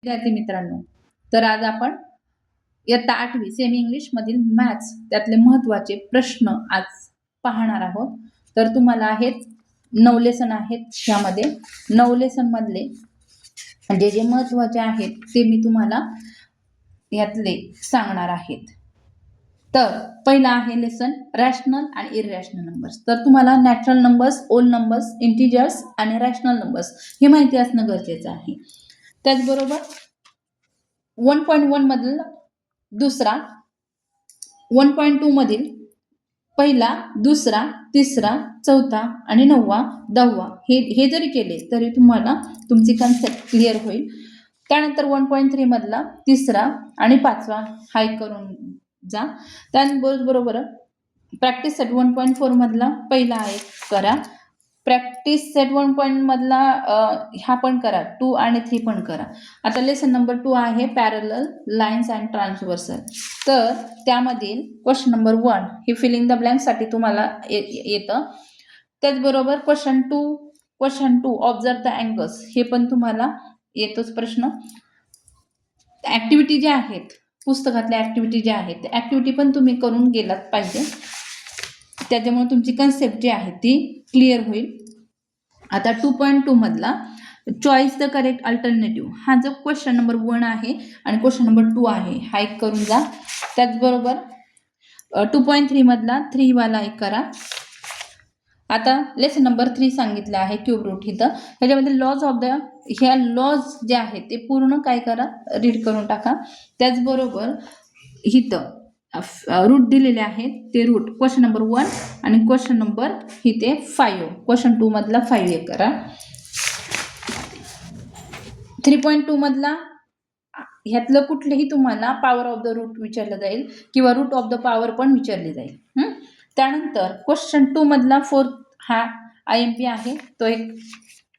विद्यार्थी मित्रांनो, तर आज आपण इयत्ता 8वी सेमी इंग्लिश मधील मॅथ्स त्यातले महत्त्वाचे प्रश्न आज पाहणार आहोत. तर तुम्हाला आहेत 9 लेसन आहेत. यामध्ये 9 लेसन मधले जे जे महत्त्वाचे आहेत ते मी तुम्हाला यातले सांगणार आहेत. तर पहिला आहे लेसन रॅशनल आणि इररॅशनल नंबर्स. तर तुम्हाला natural numbers, whole numbers, integers आणि रॅशनल नंबर्स हे माहिती असणं गरजेचं आहे. त्याचबरोबर 1.1 मधील दुसरा, 1.2 मधील पहिला, दुसरा, तिसरा, चौथा आणि 9वा, 10वा हे जरी केले तरी तुम्हाला तुमची कन्सेप्ट क्लिअर होईल. त्यानंतर 1.3 मधला तिसरा आणि 5वा हाय करून जा. त्याबरोबर प्रॅक्टिस सेट 1.4 मधला पहिला एक करा. प्रॅक्टिस सेट 1 मधला हा पण करा, 2 आणि 3 पण करा. आता लेसन नंबर 2 आहे पॅरलल लाईन्स अँड ट्रान्सव्हर्सल. तर त्यामधील क्वेश्चन नंबर 1 हे फिलिंग द ब्लँक साठी तुम्हाला येतं. त्याचबरोबर क्वेश्चन 2 ऑब्झर्व द अँगल्स हे पण तुम्हाला येतोच प्रश्न. ऍक्टिव्हिटी ज्या आहेत पुस्तकातल्या ऍक्टिव्हिटी ज्या आहेत त्या ऍक्टिव्हिटी पण तुम्ही करून गेलात पाहिजे. त्याच्यामुळे तुमची कन्सेप्ट जी आहे ती क्लिअर होईल. आता 2.2 मधला चॉईस द करेक्ट अल्टरनेटिव्ह हा जो क्वेश्चन नंबर 1 आहे आणि क्वेश्चन नंबर 2 आहे हा एक करून जा. त्याचबरोबर 2.3 मधला 3 वाला एक करा. आता लेसन नंबर 3 सांगितलं आहे क्यूब रूट इथं. ह्याच्यामध्ये लॉज ऑफ द ह्या लॉज जे आहेत ते पूर्ण काय करा, रीड करून टाका. त्याचबरोबर इथं रूट दिलेले आहेत ते रूट क्वेश्चन नंबर 1 आणि क्वेश्चन नंबर इथे 5 क्वेश्चन 2 मधला 5 एक करा. 3.2 मधला ह्यातलं कुठलेही तुम्हाला पॉवर ऑफ द रूट विचारलं जाईल किंवा रूट ऑफ द पॉवर पण विचारली जाईल. त्यानंतर क्वेश्चन 2 मधला 4 हा IMP आहे तो एक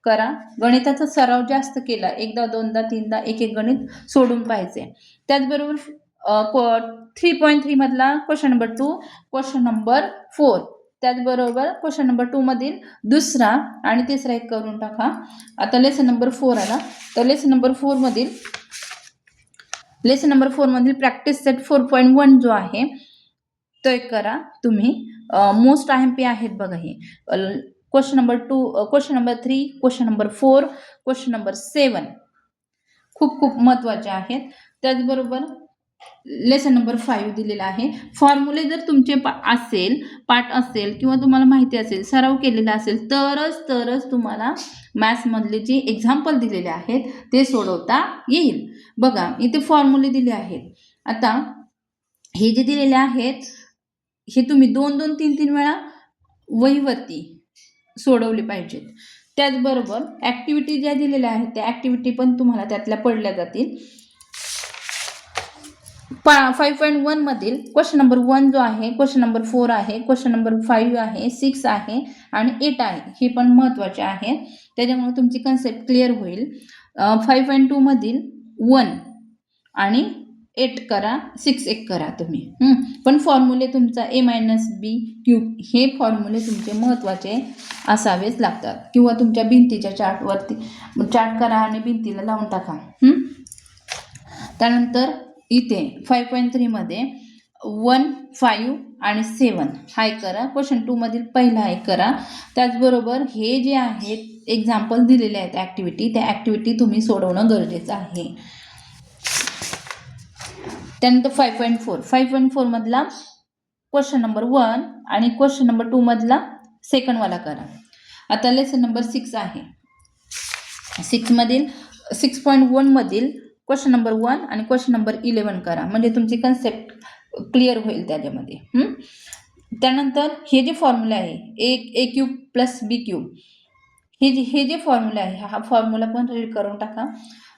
करा. गणिताचा सराव जास्त केला, एकदा दोनदा तीनदा एक एक गणित सोडून पाहिजे. त्याचबरोबर 3.3 मधला क्वेश्चन नंबर 2, क्वेश्चन नंबर 4, त्याचबरोबर क्वेश्चन नंबर 2 मधील दुसरा आणि तिसरा एक करून टाका. आता लेसन नंबर 4 आला. तर लेसन नंबर 4 मधील प्रॅक्टिस सेट 4.1 जो आहे तो एक करा तुम्ही. मोस्ट IMP आहेत बघा हे. Question number 2, question number 3, question number 4, question number 7 खूप महत्त्वाचे आहेत. त्याचबरोबर लेसन नंबर 5 दिलेला आहे. फॉर्म्युले जर तुमचे पाठ असेल किंवा तुम्हाला माहिती असेल, सराव केलेला असेल तरच तुम्हाला मॅथ्स मधले जे एक्झाम्पल दिलेले आहेत ते सोडवता येईल. बघा इथे फॉर्म्युले दिले आहेत. आता हे जे दिलेले आहेत हे तुम्ही 2-2, 3-3 वेळा वहीवरती सोडवले पाहिजेत. त्याचबरोबर ऍक्टिव्हिटी ज्या दिलेल्या आहेत त्या ऍक्टिव्हिटी पण तुम्हाला त्यातल्या पडल्या जातील. 5.1 मधील क्वेश्चन नंबर 1 जो आहे, क्वेश्चन नंबर 4 आहे, क्वेश्चन नंबर 5 आहे, 6 आहे आणि 8 आहे हे पण महत्त्वाचे आहे. त्याच्यामुळे तुमची कन्सेप्ट क्लिअर होईल. 5.2 मधील 1 आणि 8 करा, 6 एक करा तुम्ही. पण फॉर्म्युले तुमचा A-B³ हे फॉर्म्युले तुमचे महत्त्वाचे असावेच लागतात. किंवा तुमच्या भिंतीच्या चार्टवरती चार्ट करा आणि भिंतीला लावून टाका. त्यानंतर इथे 5.3 मध्ये 1, 5 आणि 7 हा एक करा. क्वेश्चन 2 मधील पहिला एक करा. त्याचबरोबर हे जे आहेत एक्झाम्पल दिलेले आहेत ऍक्टिव्हिटी, त्या ऍक्टिव्हिटी तुम्ही सोडवणं गरजेचं आहे. त्यानंतर 5.4 मधला क्वेश्चन नंबर 1 आणि क्वेश्चन नंबर 2 मधला सेकंड वाला करा. आता लेसन नंबर 6 आहे. 6.1 मधील क्वेश्चन नंबर 1 आणि क्वेश्चन नंबर 11 करा, म्हणजे तुमची कन्सेप्ट क्लिअर होईल त्याच्यामध्ये. त्यानंतर हे जे फॉर्म्युला आहे A³ + B³ हे जे फॉर्म्युला आहे हा फॉर्म्युला पण रीड करून टाका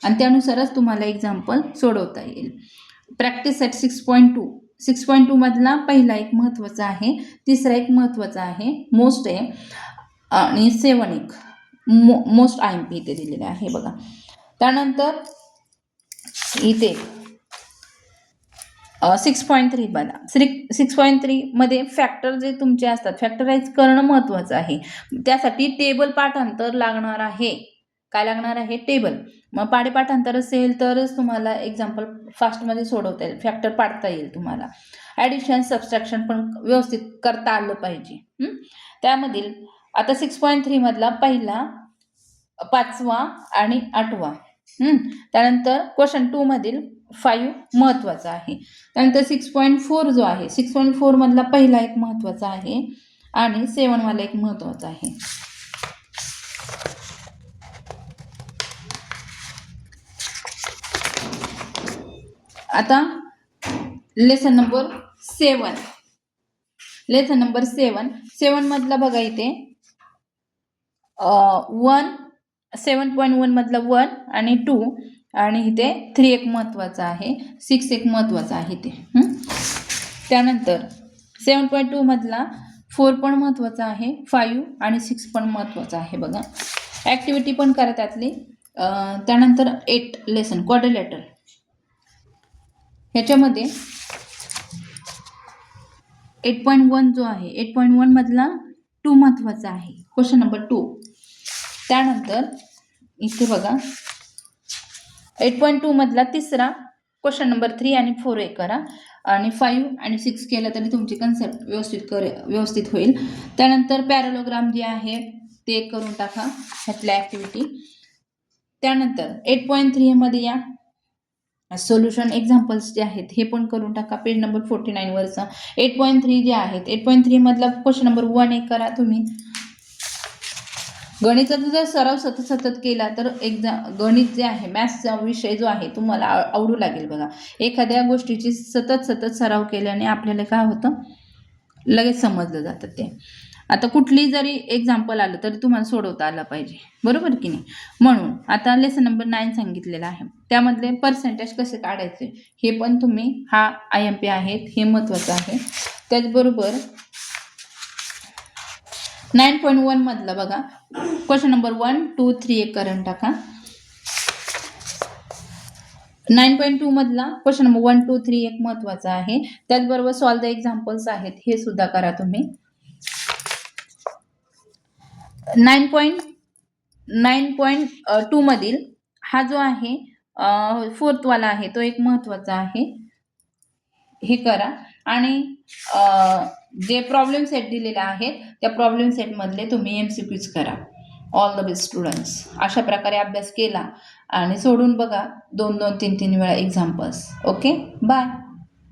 आणि त्यानुसारच तुम्हाला एक्झाम्पल सोडवता येईल. प्रॅक्टिस सेट 6.2 मधला पहिला एक महत्त्वाचा आहे, तिसरा एक महत्त्वाचा आहे, मोस्ट आहे आणि 7 एक मोस्ट IMP इथे दिलेला आहे बघा. त्यानंतर इथे 6.3 बघा. 6.3 मध्ये फॅक्टर जे तुमचे असतात फॅक्टराइज करणं महत्त्वाचं आहे. त्यासाठी टेबल पाठांतर लागणार आहे. काय लागणार आहे? टेबल. मग पाढेपाठांतर असेल तरच तुम्हाला एक्झाम्पल फास्टमध्ये सोडवता येईल, फॅक्टर पाडता येईल तुम्हाला. ॲडिशन सबस्ट्रॅक्शन पण व्यवस्थित करता आलं पाहिजे. त्यामधील आता 6.3 मधला पहिला, 5वा आणि 8वा. त्यानंतर क्वेश्चन 2 मधील 5 महत्वाचा आहे. त्यानंतर 6.4 जो आहे, 6.4 मधला पहिला एक महत्वाचा आहे आणि 7 वाला एक महत्वाचा आहे. आता लेसन नंबर 7. लेसन नंबर 7 मधला बघा इथे 7.1 मधला 1 आणि 2 आणि इथे 3 एक महत्वाचा आहे, 6 एक महत्वाचा आहे ते. त्यानंतर 7.2 मधला 4 पण महत्वाचा आहे, 5 आणि 6 पण महत्वाचा आहे. बघा ॲक्टिव्हिटी पण करा त्यातली. त्यानंतर 8 लेसन क्वाड्रिलॅटरल. ह्याच्यामध्ये 8.1 जो आहे, 8.1 मधला 2 महत्वाचा आहे, क्वेश्चन नंबर 2. त्यानंतर इथे बघा 8.2 मधला तिसरा क्वेश्चन नंबर 3 आणि 4 एक करा आणि 5 आणि 6 केलं तरी तुमची कन्सेप्ट व्यवस्थित होईल. त्यानंतर पॅरलोग्राम जे आहे ते करून टाका ह्यातल्या ॲक्टिव्हिटी. त्यानंतर 8.3 मध्ये या सोल्युशन एक्झाम्पल्स जे आहेत हे पण करून टाका, पेज नंबर 49 वरचा. 8.3 जे आहेत, 8.3 मधला क्वेश्चन नंबर 1 एक करा तुम्ही. गणिताचा जर सराव सतत केला तर गणित जे आहे, मॅथ्सचा विषय जो आहे तुम्हाला आवडू लागेल. बघा एखाद्या गोष्टीची सतत सराव केल्याने आपल्याला काय होतं, लगेच समजलं जातं ते. आता कुठली जरी एक्झाम्पल आलं तरी तुम्हाला सोडवता आलं पाहिजे, बरोबर की नाही. म्हणून आता लेसन नंबर 9 सांगितलेला आहे, त्यामधले पर्सेंटेज कसे काढायचे हे पण तुम्ही, हा IMP आहेत, हे महत्वाचं आहे. त्याचबरोबर 9.1 मधला बघा क्वेश्चन नंबर 1, 2, 3 एक करून टाका. 9.2 मधला क्वेश्चन नंबर 1, 2, 3 एक महत्वाचा आहे. त्याचबरोबर सॉल्व द एक्झाम्पल्स आहेत हे सुद्धा करा तुम्ही. 9.2 मधील हा जो आहे 4th वाला आहे तो एक महत्वाचा आहे, हे करा. आणि जे प्रॉब्लेम सेट दिलेले आहेत त्या प्रॉब्लेम सेट मधले तुम्ही MCQs करा. All the best students. अशा प्रकारे अभ्यास केला आणि सोडून बघा 2-2, 3-3 वेळा एक्झाम्पल्स. Okay, bye.